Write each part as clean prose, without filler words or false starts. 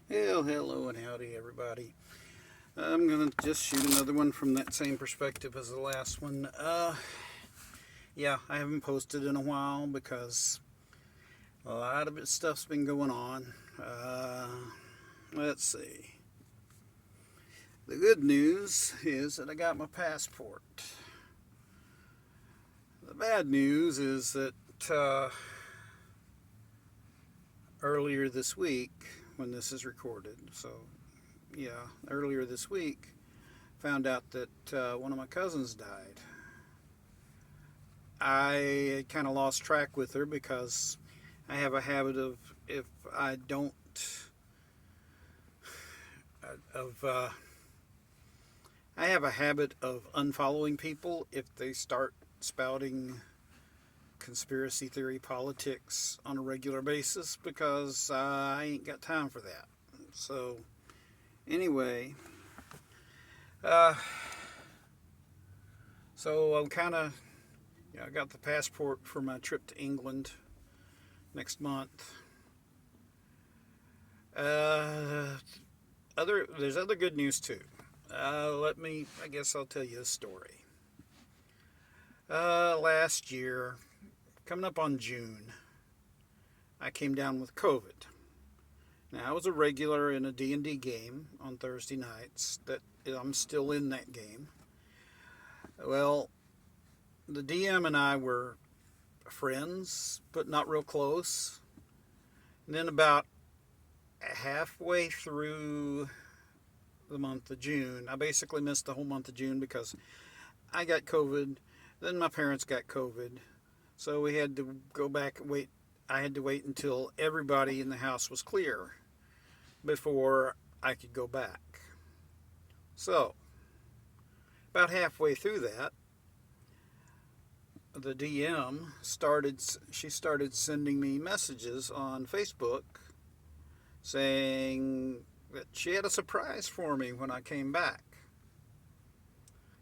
Well, hello and howdy, everybody. I'm gonna just shoot another one from that same perspective as the last one. Yeah, I haven't posted in a while because a lot of stuff's been going on. Let's see. The good news is that I got my passport. The bad news is that earlier this week, when this is recorded, earlier this week, found out that one of my cousins died. I kind of lost track with her because I have a habit of if I don't of I have a habit of unfollowing people if they start spouting conspiracy theory politics on a regular basis because I ain't got time for that. So anyway, uh, so I'm kind of I got the passport for my trip to England next month. Uh, there's other good news too. I guess I'll tell you a story. Last year, coming up on June, I came down with COVID. Now I was a regular in a D&D game on Thursday nights. That I'm still in that game. Well, the DM and I were friends, but not real close. And then about halfway through the month of June, I basically missed the whole month of June because I got COVID. Then my parents got COVID. So we had to go back and wait. I had to wait until everybody in the house was clear before I could go back. So, about halfway through that, the DM started sending me messages on Facebook saying that she had a surprise for me when I came back.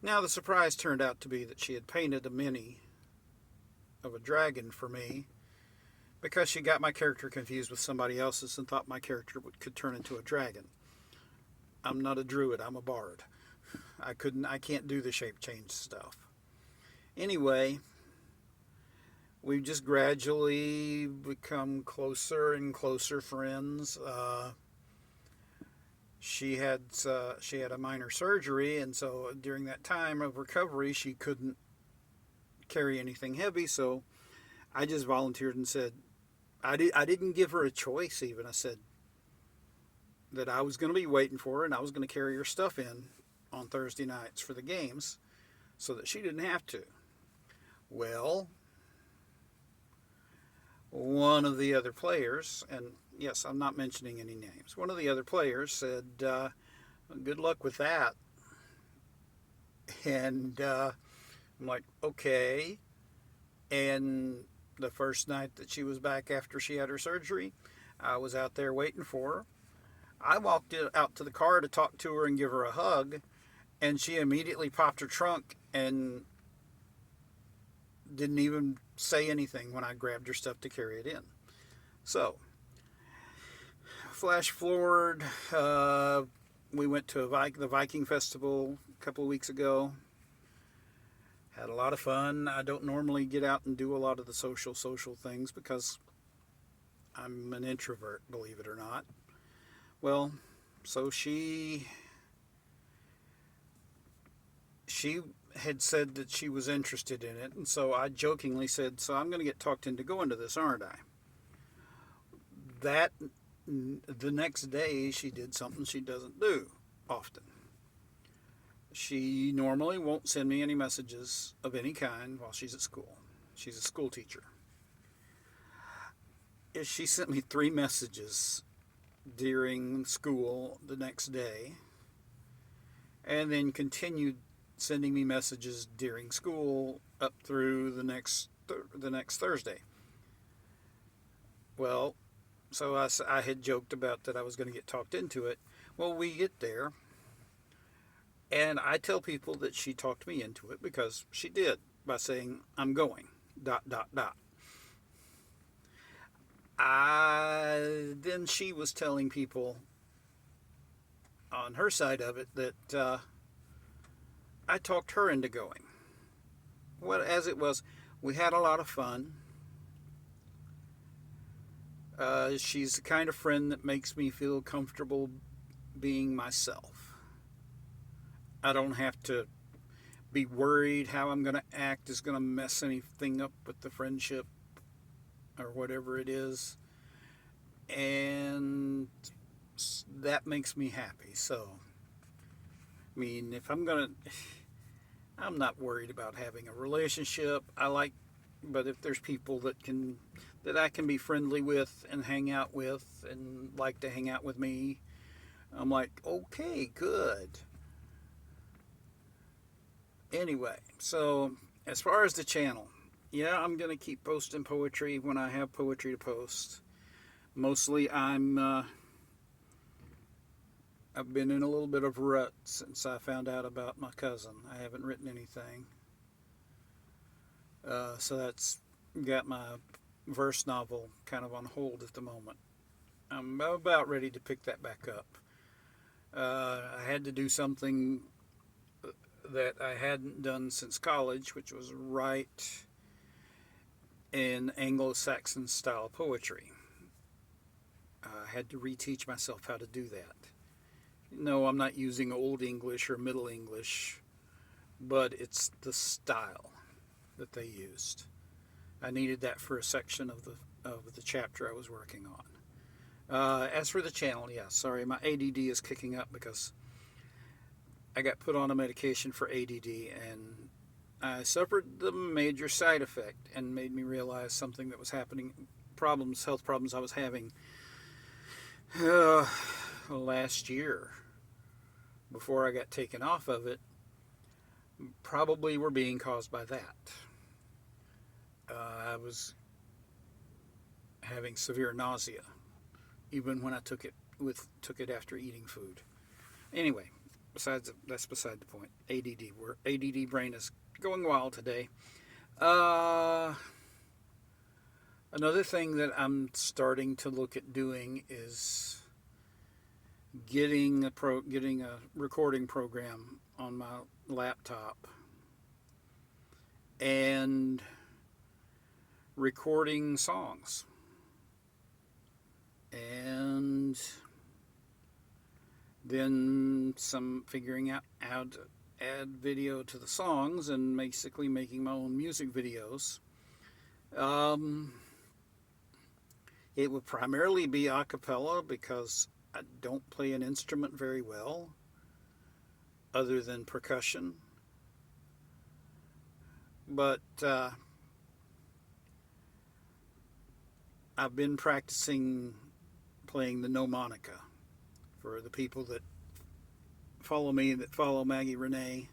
Now the surprise turned out to be that she had painted a mini of a dragon for me because she got my character confused with somebody else's and thought my character could turn into a dragon. I'm not a druid, I'm a bard. I can't do the shape change stuff. Anyway, we've just gradually become closer and closer friends. She had a minor surgery, and so during that time of recovery, she couldn't carry anything heavy. So I just volunteered and said I didn't give her a choice. Even I said that I was going to be waiting for her, and I was going to carry her stuff in on Thursday nights for the games, so that she didn't have to. Well, one of the other players, and yes, I'm not mentioning any names, one of the other players said, good luck with that. And I'm like, okay. And the first night that she was back after she had her surgery, I was out there waiting for her. I walked out to the car to talk to her and give her a hug, and she immediately popped her trunk and didn't even say anything when I grabbed her stuff to carry it in. So, flash forward, we went to the Viking Festival a couple of weeks ago. Had a lot of fun. I don't normally get out and do a lot of the social things because I'm an introvert, believe it or not. Well, so she had said that she was interested in it, and so I jokingly said, "So I'm going to get talked into going to this, aren't I?" That the next day she did something she doesn't do often. She normally won't send me any messages of any kind while she's at school. She's a school teacher. She sent me 3 messages during school the next day, and then continued sending me messages during school up through the next Thursday. Well, so I had joked about that I was going to get talked into it. Well, we get there, and I tell people that she talked me into it because she did by saying, "I'm going, dot, dot, dot." Then she was telling people on her side of it that I talked her into going. Well, as it was, we had a lot of fun. She's the kind of friend that makes me feel comfortable being myself. I don't have to be worried how I'm going to act is going to mess anything up with the friendship or whatever it is. And that makes me happy. So, I mean, if I'm not worried about having a relationship. But if there's people that I can be friendly with and hang out with and like to hang out with me, I'm like, okay, good. Anyway, so as far as the channel, yeah, I'm going to keep posting poetry when I have poetry to post. Mostly I've been in a little bit of a rut since I found out about my cousin. I haven't written anything. So that's got my verse novel kind of on hold at the moment. I'm about ready to pick that back up. I had to do something that I hadn't done since college, which was write in Anglo-Saxon style poetry. I had to reteach myself how to do that. No, I'm not using Old English or Middle English, but it's the style that they used. I needed that for a section of the chapter I was working on. As for the channel, yeah, sorry, my ADD is kicking up because I got put on a medication for ADD and I suffered the major side effect and made me realize something that was happening, health problems I was having last year before I got taken off of it probably were being caused by that. I was having severe nausea even when I took it after eating food. Anyway, that's beside the point. ADD brain is going wild today. Another thing that I'm starting to look at doing is getting a recording program on my laptop and recording songs and then figuring out how to add video to the songs and basically making my own music videos. It would primarily be a cappella because I don't play an instrument very well other than percussion. But I've been practicing playing the mnemonica. For the people that follow me, that follow Maggie Renee,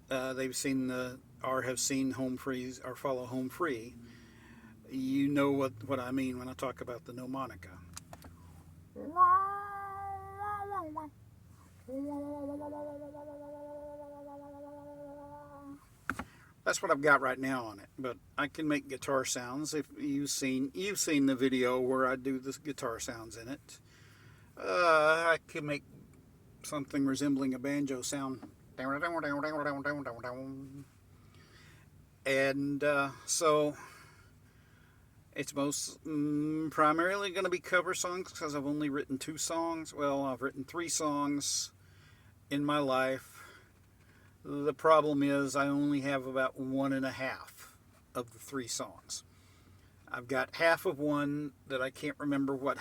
they've seen have seen Home Free or follow Home Free. You know what I mean when I talk about the mnemonica. That's what I've got right now on it, but I can make guitar sounds. If you've seen the video where I do the guitar sounds in it. I can make something resembling a banjo sound. And so it's primarily going to be cover songs because I've only written 2 songs. Well, I've written 3 songs in my life. The problem is I only have about 1.5 of the 3 songs. I've got half of one that I can't remember what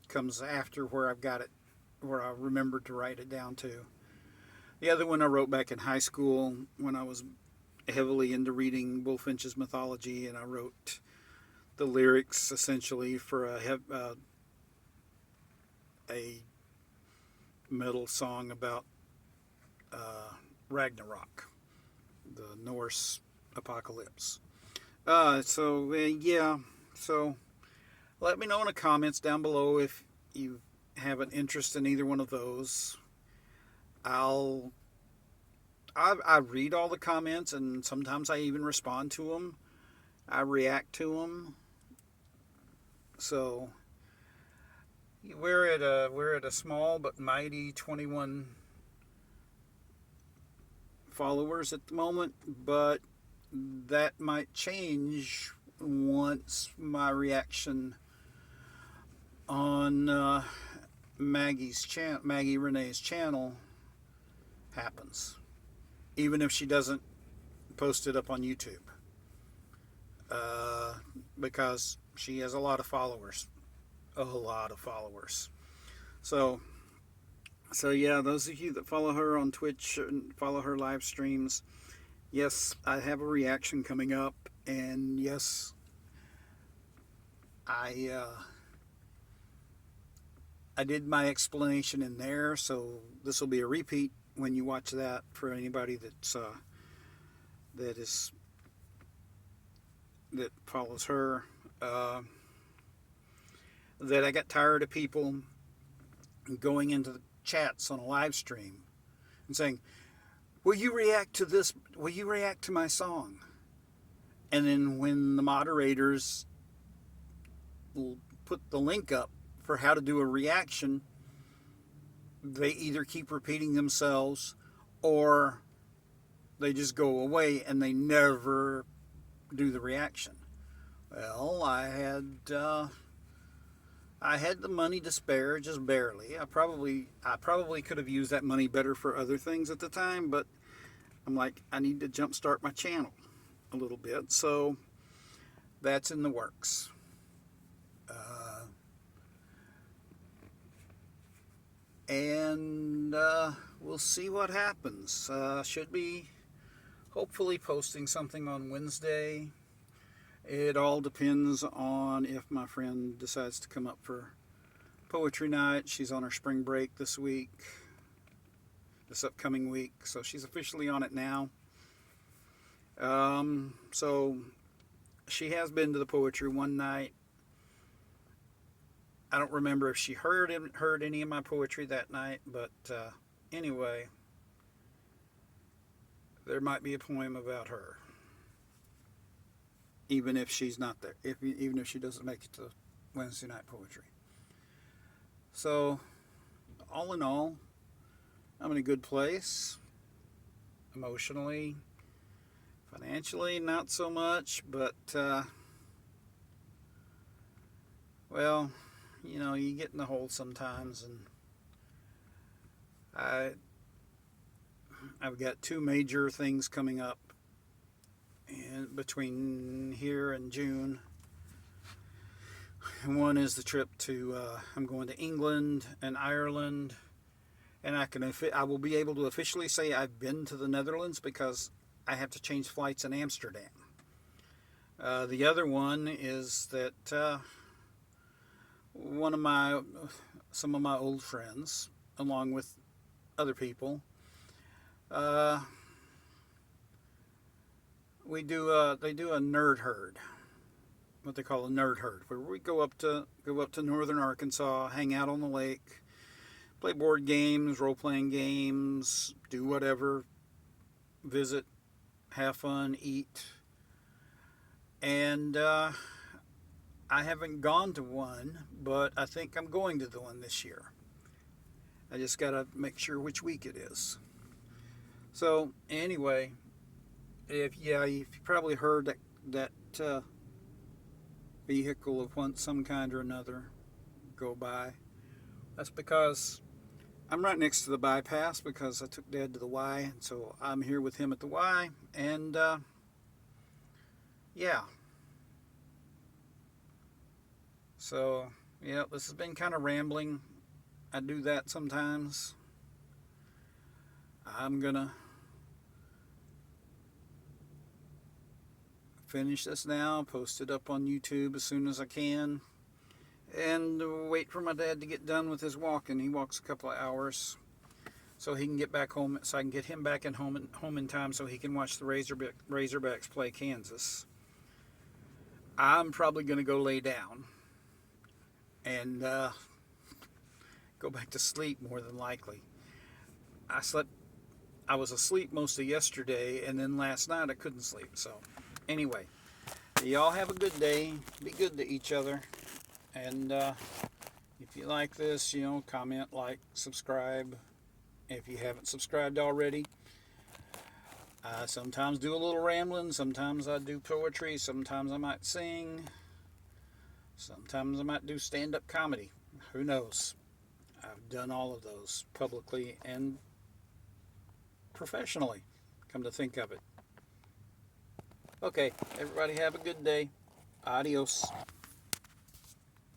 comes after where I've got it, where I remembered to write it down to. The other one I wrote back in high school when I was heavily into reading Bulfinch's mythology, and I wrote the lyrics essentially for a metal song about Ragnarok, the Norse apocalypse. So let me know in the comments down below if you have an interest in either one of those. I read all the comments and sometimes I even respond to them. I react to them. So we're at a small but mighty 21 followers at the moment, but that might change once my reaction on Maggie Renee's channel happens, even if she doesn't post it up on YouTube, because she has a lot of followers, So, yeah, those of you that follow her on Twitch and follow her live streams, yes, I have a reaction coming up, and yes, I did my explanation in there, so this will be a repeat when you watch that for anybody that follows her. That I got tired of people going into the chats on a live stream and saying, "Will you react to this? Will you react to my song?" And then when the moderators will put the link up for how to do a reaction, they either keep repeating themselves or they just go away and they never do the reaction. Well, I had the money to spare, just barely. I probably could have used that money better for other things at the time, but I'm like, I need to jumpstart my channel a little bit, so that's in the works. And we'll see what happens. Should be hopefully posting something on Wednesday. It all depends on if my friend decides to come up for poetry night. She's on her spring break this upcoming week, so she's officially on it now. So she has been to the poetry one night. I don't remember if she heard any of my poetry that night, but anyway, there might be a poem about her, even if she's not there, even if she doesn't make it to Wednesday night poetry. So, all in all, I'm in a good place, emotionally, financially, not so much, but well, you know, you get in the hole sometimes, and I've got two major things coming up between here and June. One is the trip to I'm going to England and Ireland, and I will be able to officially say I've been to the Netherlands because I have to change flights in Amsterdam. The other one is that some of my old friends, along with other people, they do a nerd herd, what they call a nerd herd, where we go up to northern Arkansas, hang out on the lake, play board games, role-playing games, do whatever, visit, have fun, eat. And I haven't gone to one, but I think I'm going to the one this year. I just got to make sure which week it is. So anyway, if you probably heard that vehicle of some kind or another go by. That's because I'm right next to the bypass because I took Dad to the Y, and so I'm here with him at the Y, and yeah. So, yeah, this has been kind of rambling. I do that sometimes. I'm gonna finish this now, post it up on YouTube as soon as I can, and wait for my dad to get done with his walking. He walks a couple of hours, so he can get back home, so I can get him back home in time so he can watch the Razorbacks play Kansas. I'm probably going to go lay down and go back to sleep more than likely. I was asleep most of yesterday, and then last night I couldn't sleep. So anyway, y'all have a good day. Be good to each other. And If you like this, comment, like, subscribe. If you haven't subscribed already, I sometimes do a little rambling, sometimes I do poetry, sometimes I might sing, sometimes I might do stand-up comedy. Who knows? I've done all of those publicly and professionally, come to think of it. Okay, everybody have a good day. Adios.